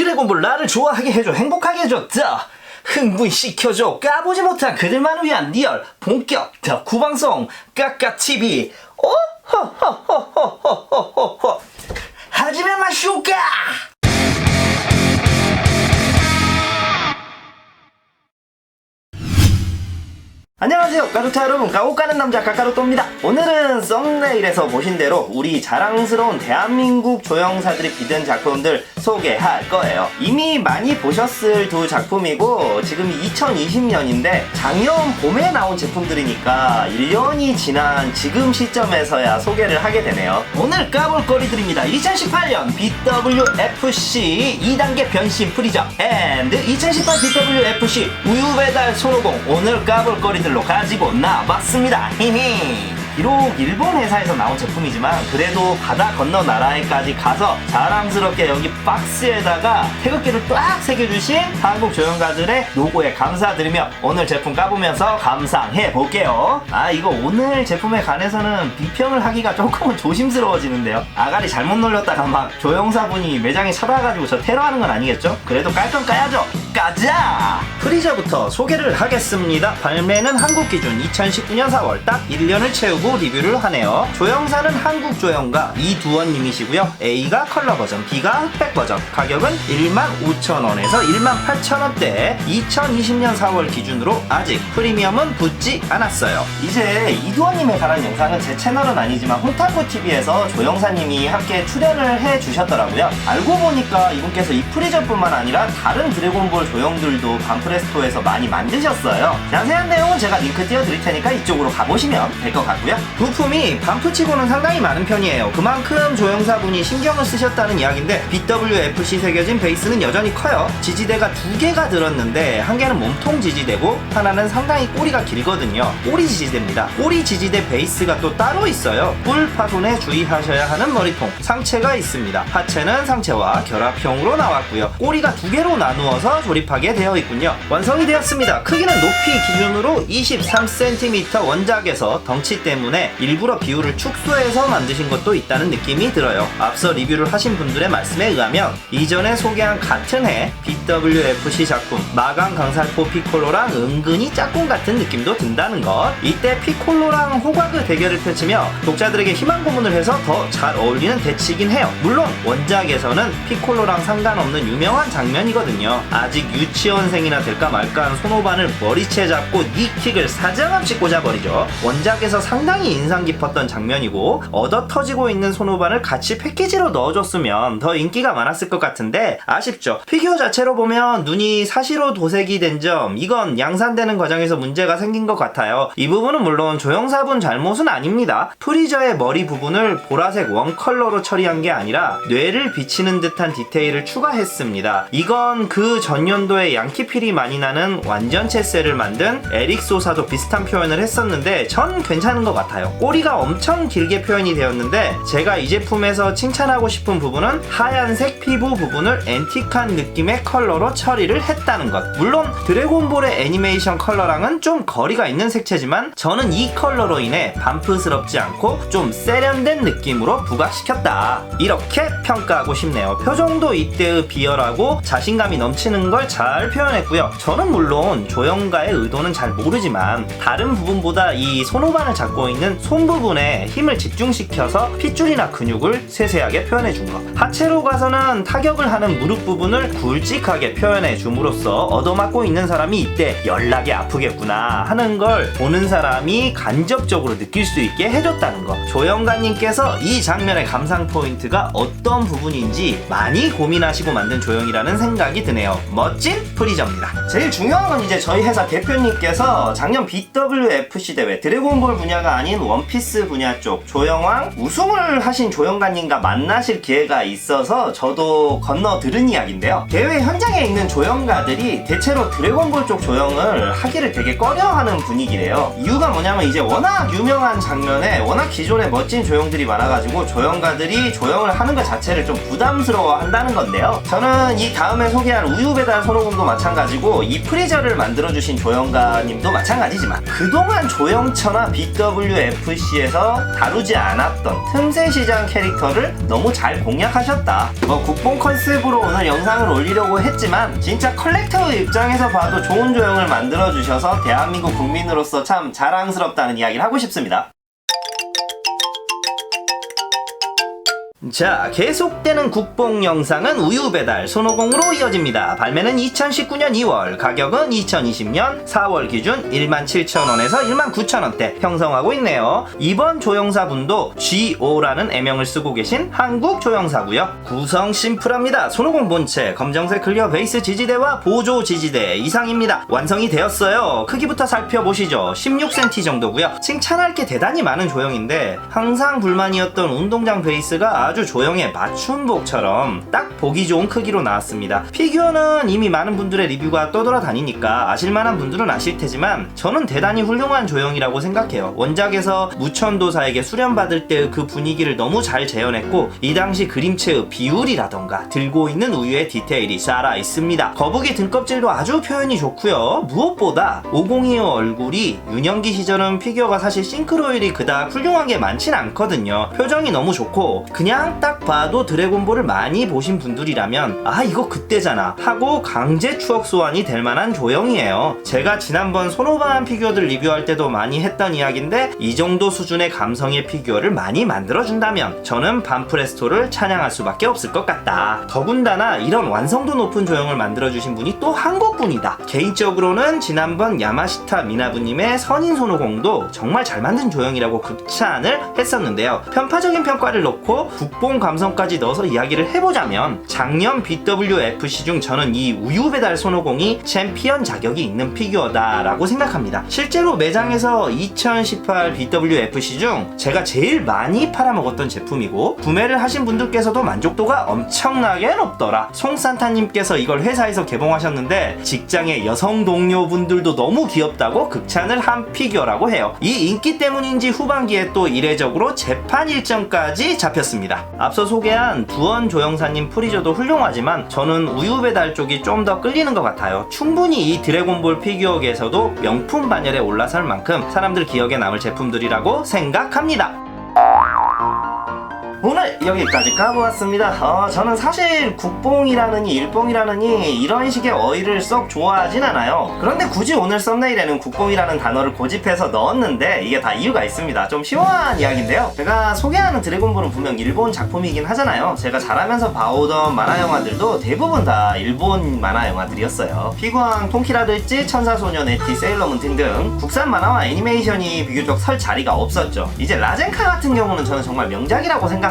드래곤볼 나를 좋아하게 해줘, 행복하게 해줬다. 흥분시켜줘, 까보지 못한 그들만을 위한 리얼 본격 덕후 방송 까까TV. 오호호호호호호호 하지마 마쇼까. 안녕하세요, 까루타 여러분. 까고 까는 남자 까까루또입니다. 오늘은 썸네일에서 보신 대로 우리 자랑스러운 대한민국 조형사들이 비든 작품들 소개할 거예요. 이미 많이 보셨을 두 작품이고 지금이 2020년인데 작년 봄에 나온 제품들이니까 1년이 지난 지금 시점에서야 소개를 하게 되네요. 오늘 까볼 거리들입니다. 2018년 BWFC 2단계 변신 프리저 앤드 2018 BWFC 우유배달 손오공, 오늘 까볼 거리들 로 가지고 나왔습니다. 히히. 비록 일본 회사에서 나온 제품이지만 그래도 바다 건너 나라에까지 가서 자랑스럽게 여기 박스에다가 태극기를 딱 새겨주신 한국 조형가들의 로고에 감사드리며 오늘 제품 까보면서 감상해 볼게요. 이거 오늘 제품에 관해서는 비평을 하기가 조금은 조심스러워지는데요. 아가리 잘못 놀렸다가 막 조형사분이 매장에 찾아가지고 저 테러하는 건 아니겠죠? 그래도 깔 건 까야죠. 까자! 프리저부터 소개를 하겠습니다. 발매는 한국 기준 2019년 4월 딱 1년을 채우고 리뷰를 하네요. 조형사는 한국 조형가 이두원님이시고요. A가 컬러 버전, B가 흑백 버전. 가격은 15,000원에서 18,000원대. 2020년 4월 기준으로 아직 프리미엄은 붙지 않았어요. 이제 이두원님에 관한 영상은 제 채널은 아니지만 홍타쿠TV에서 조형사님이 함께 출연을 해주셨더라고요. 알고 보니까 이분께서 이 프리저뿐만 아니라 다른 드래곤볼 조형들도 반프레스토에서 많이 만드셨어요. 자세한 내용은 제가 링크 띄워드릴 테니까 이쪽으로 가보시면 될 것 같고요. 부품이 반프치고는 상당히 많은 편이에요. 그만큼 조형사분이 신경을 쓰셨다는 이야기인데 BWFC 새겨진 베이스는 여전히 커요. 지지대가 두 개가 들었는데 한 개는 몸통 지지대고 하나는 상당히 꼬리가 길거든요. 꼬리 지지대입니다. 꼬리 지지대 베이스가 또 따로 있어요. 뿔 파손에 주의하셔야 하는 머리통, 상체가 있습니다. 하체는 상체와 결합형으로 나왔고요. 꼬리가 두 개로 나누어서 조립하게 되어 있군요. 완성이 되었습니다. 크기는 높이 기준으로 23cm, 원작에서 덩치 때문에 일부러 비율을 축소해서 만드신 것도 있다는 느낌이 들어요. 앞서 리뷰를 하신 분들의 말씀에 의하면 이전에 소개한 같은 해 BWFC 작품 마강 강살포 피콜로랑 은근히 짝꿍 같은 느낌도 든다는 것. 이때 피콜로랑 호가그 대결을 펼치며 독자들에게 희망 고문을 해서 더 잘 어울리는 대치이긴 해요. 물론 원작에서는 피콜로랑 상관없는 유명한 장면이거든요. 아직 유치원생이나 될까 말까한 손오반을 머리채 잡고 니킥을 사정없이 꽂아버리죠. 원작에서 상당히 인상 깊었던 장면이고 얻어 터지고 있는 손오반을 같이 패키지로 넣어줬으면 더 인기가 많았을 것 같은데 아쉽죠. 피규어 자체로 보면 눈이 사시로 도색이 된 점, 이건 양산되는 과정에서 문제가 생긴 것 같아요. 이 부분은 물론 조형사분 잘못은 아닙니다. 프리저의 머리 부분을 보라색 원컬러로 처리한 게 아니라 뇌를 비치는 듯한 디테일을 추가했습니다. 이건 그 전년도에 양키필이 많이 나는 완전체 셀을 만든 에릭 소사도 비슷한 표현을 했었는데 전 괜찮은 것 같아요. 꼬리가 엄청 길게 표현이 되었는데 제가 이 제품에서 칭찬하고 싶은 부분은 하얀색 피부 부분을 앤틱한 느낌의 컬러로 처리를 했다는 것. 물론 드래곤볼의 애니메이션 컬러랑은 좀 거리가 있는 색채지만 저는 이 컬러로 인해 반프스럽지 않고 좀 세련된 느낌으로 부각시켰다, 이렇게 평가하고 싶네요. 표정도 이때의 비열하고 자신감이 넘치는 걸 잘 표현했고요. 저는 물론 조형가의 의도는 잘 모르지만 다른 부분보다 이 손오반을 잡고 있는 손 부분에 힘을 집중시켜서 핏줄이나 근육을 세세하게 표현해준 것. 하체로 가서는 타격을 하는 무릎 부분을 굵직하게 표현해 줌으로써 얻어맞고 있는 사람이 이때 연락이 아프겠구나 하는 걸 보는 사람이 간접적으로 느낄 수 있게 해줬다는 것. 조형가님께서 이 장면의 감상 포인트가 어떤 부분인지 많이 고민하시고 만든 조형이라는 생각이 드네요. 멋진 프리저입니다. 제일 중요한 건 이제 저희 회사 대표님께서 작년 BWFC 대회 드래곤볼 분야가 아닌 원피스 분야 쪽 조형왕 우승을 하신 조형가님과 만나실 기회가 있어서 저도 건너 들은 이야기인데요. 대회 현장에 있는 조형가들이 대체로 드래곤볼 쪽 조형을 하기를 되게 꺼려하는 분위기래요. 이유가 뭐냐면 이제 워낙 유명한 장면에 워낙 기존에 멋진 조형들이 많아가지고 조형가들이 조형을 하는 것 자체를 좀 부담스러워 한다는 건데요. 저는 이 다음에 소개할 우유배달 손오공도 마찬가지고 이 프리저를 만들어주신 조형가님도 마찬가지지만 그동안 조형처나 BW BWFC에서 다루지 않았던 틈새 시장 캐릭터를 너무 잘 공략하셨다. 국뽕 컨셉으로 오늘 영상을 올리려고 했지만 진짜 컬렉터의 입장에서 봐도 좋은 조형을 만들어주셔서 대한민국 국민으로서 참 자랑스럽다는 이야기를 하고 싶습니다. 자, 계속되는 국뽕 영상은 우유배달 손오공으로 이어집니다. 발매는 2019년 2월, 가격은 2020년 4월 기준 17,000원에서 19,000원대 형성하고 있네요. 이번 조형사분도 GO라는 애명을 쓰고 계신 한국 조형사고요. 구성 심플합니다. 손오공 본체, 검정색 클리어 베이스 지지대와 보조 지지대 이상입니다. 완성이 되었어요. 크기부터 살펴보시죠. 16cm 정도고요. 칭찬할 게 대단히 많은 조형인데 항상 불만이었던 운동장 베이스가 아주 조형의 맞춤복처럼 딱 보기 좋은 크기로 나왔습니다. 피규어는 이미 많은 분들의 리뷰가 떠돌아다니니까 아실만한 분들은 아실 테지만 저는 대단히 훌륭한 조형이라고 생각해요. 원작에서 무천도사에게 수련받을 때의 그 분위기를 너무 잘 재현했고 이 당시 그림체의 비율이라던가 들고 있는 우유의 디테일이 살아있습니다. 거북이 등껍질도 아주 표현이 좋고요. 무엇보다 502의 얼굴이 유년기 시절은 피규어가 사실 싱크로율이 그닥 훌륭한 게 많진 않거든요. 표정이 너무 좋고 그냥 딱 봐도 드래곤볼을 많이 보신 분들이라면 아 이거 그때잖아 하고 강제 추억 소환이 될 만한 조형이에요. 제가 지난번 손오반 피규어들 리뷰할 때도 많이 했던 이야기인데 이 정도 수준의 감성의 피규어를 많이 만들어준다면 저는 반프레스토를 찬양할 수밖에 없을 것 같다. 더군다나 이런 완성도 높은 조형을 만들어주신 분이 또 한국분이다. 개인적으로는 지난번 야마시타 미나부님의 선인 손오공도 정말 잘 만든 조형이라고 극찬을 했었는데요. 편파적인 평가를 놓고 국뽕 감성까지 넣어서 이야기를 해보자면 작년 BWFC 중 저는 이 우유배달 손오공이 챔피언 자격이 있는 피규어다 라고 생각합니다. 실제로 매장에서 2018 BWFC 중 제가 제일 많이 팔아먹었던 제품이고 구매를 하신 분들께서도 만족도가 엄청나게 높더라. 송산타님께서 이걸 회사에서 개봉하셨는데 직장의 여성 동료분들도 너무 귀엽다고 극찬을 한 피규어라고 해요. 이 인기 때문인지 후반기에 또 이례적으로 재판 일정까지 잡혔습니다. 앞서 소개한 두원 조형사님 프리저도 훌륭하지만 저는 우유배달 쪽이 좀 더 끌리는 것 같아요. 충분히 이 드래곤볼 피규어계에서도 명품 반열에 올라설 만큼 사람들 기억에 남을 제품들이라고 생각합니다. 오늘 여기까지 까보았습니다. 저는 사실 국뽕이라느니 일뽕이라느니 이런 식의 어휘를 썩 좋아하진 않아요. 그런데 굳이 오늘 썸네일에는 국뽕이라는 단어를 고집해서 넣었는데 이게 다 이유가 있습니다. 좀 심오한 이야기인데요. 제가 소개하는 드래곤볼은 분명 일본 작품이긴 하잖아요. 제가 자라면서 봐오던 만화 영화들도 대부분 다 일본 만화 영화들이었어요. 피구왕 통키라든지 천사소녀 네티 세일러문 등등 국산 만화와 애니메이션이 비교적 설 자리가 없었죠. 이제 라젠카 같은 경우는 저는 정말 명작이라고 생각하는데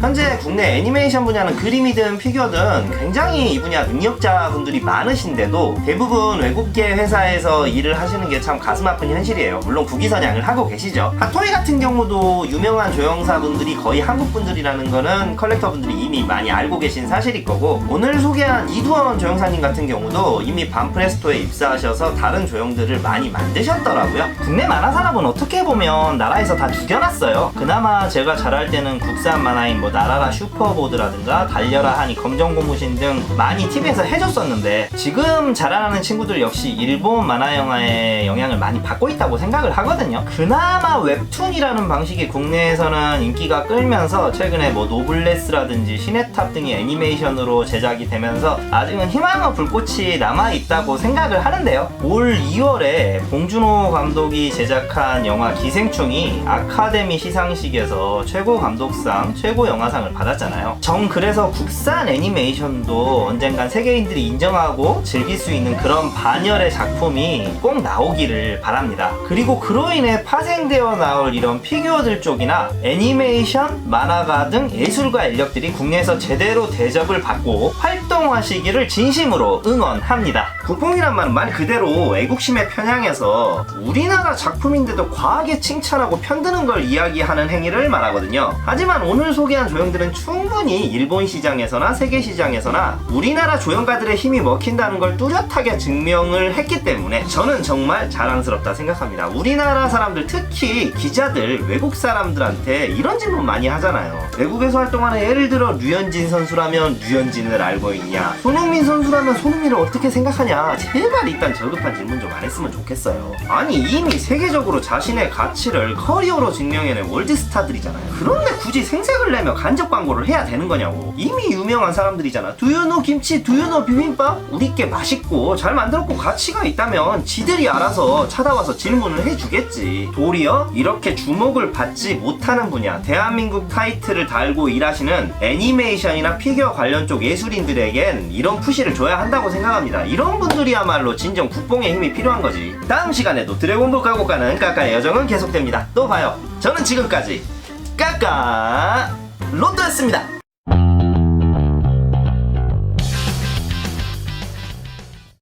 현재 국내 애니메이션 분야는 그림이든 피규어든 굉장히 이 분야 능력자분들이 많으신데도 대부분 외국계 회사에서 일을 하시는 게 참 가슴 아픈 현실이에요. 물론 국위선양을 하고 계시죠. 핫토이 같은 경우도 유명한 조형사분들이 거의 한국분들이라는 거는 컬렉터분들이 이미 많이 알고 계신 사실일 거고 오늘 소개한 이두원 조형사님 같은 경우도 이미 반프레스토에 입사하셔서 다른 조형들을 많이 만드셨더라고요. 국내 만화 산업은 어떻게 보면 나라에서 다 죽여놨어요. 그나마 제가 잘할 때는 국산 만화인 뭐 나라라 슈퍼보드라든가 달려라 하니 검정고무신 등 많이 TV에서 해줬었는데 지금 자라나는 친구들 역시 일본 만화 영화의 영향을 많이 받고 있다고 생각을 하거든요. 그나마 웹툰이라는 방식이 국내에서는 인기가 끌면서 최근에 뭐 노블레스라든지 시네탑 등이 애니메이션으로 제작이 되면서 아직은 희망의 불꽃이 남아있다고 생각을 하는데요. 올 2월에 봉준호 감독이 제작한 영화 기생충이 아카데미 시상식에서 최고 감독상, 최고 영화상을 받았잖아요. 그래서 국산 애니메이션도 언젠간 세계인들이 인정하고 즐길 수 있는 그런 반열의 작품이 꼭 나오기를 바랍니다. 그리고 그로 인해 파생되어 나올 이런 피규어들 쪽이나 애니메이션, 만화가 등 예술가 인력들이 국내에서 제대로 대접을 받고 활동하시기를 진심으로 응원합니다. 국뽕이란 말은 말 그대로 애국심에 편향해서 우리나라 작품인데도 과하게 칭찬하고 편드는 걸 이야기하는 행위를 말하거든요. 하지만 하지만 오늘 소개한 조형들은 충분히 일본 시장에서나 세계 시장에서나 우리나라 조형가들의 힘이 먹힌다는 걸 뚜렷하게 증명을 했기 때문에 저는 정말 자랑스럽다 생각합니다. 우리나라 사람들, 특히 기자들, 외국 사람들한테 이런 질문 많이 하잖아요. 외국에서 활동하는, 예를 들어 류현진 선수라면 류현진을 알고 있냐, 손흥민 선수라면 손흥민을 어떻게 생각하냐, 제발 일단 저급한 질문 좀 안 했으면 좋겠어요. 아니 이미 세계적으로 자신의 가치를 커리어로 증명해낸 월드스타들이잖아요. 그런데 굳이 생색을 내며 간접 광고를 해야 되는 거냐고. 이미 유명한 사람들이잖아. 두유노 김치, 두유노 비빔밥? 우리께 맛있고 잘 만들었고 가치가 있다면 지들이 알아서 찾아와서 질문을 해주겠지. 도리어 이렇게 주목을 받지 못하는 분야, 대한민국 타이틀을 달고 일하시는 애니메이션이나 피규어 관련 쪽 예술인들에겐 이런 푸시를 줘야 한다고 생각합니다. 이런 분들이야말로 진정 국뽕의 힘이 필요한 거지. 다음 시간에도 드래곤볼 까고 가는 까까의 여정은 계속됩니다. 또 봐요. 저는 지금까지 까까 로또였습니다.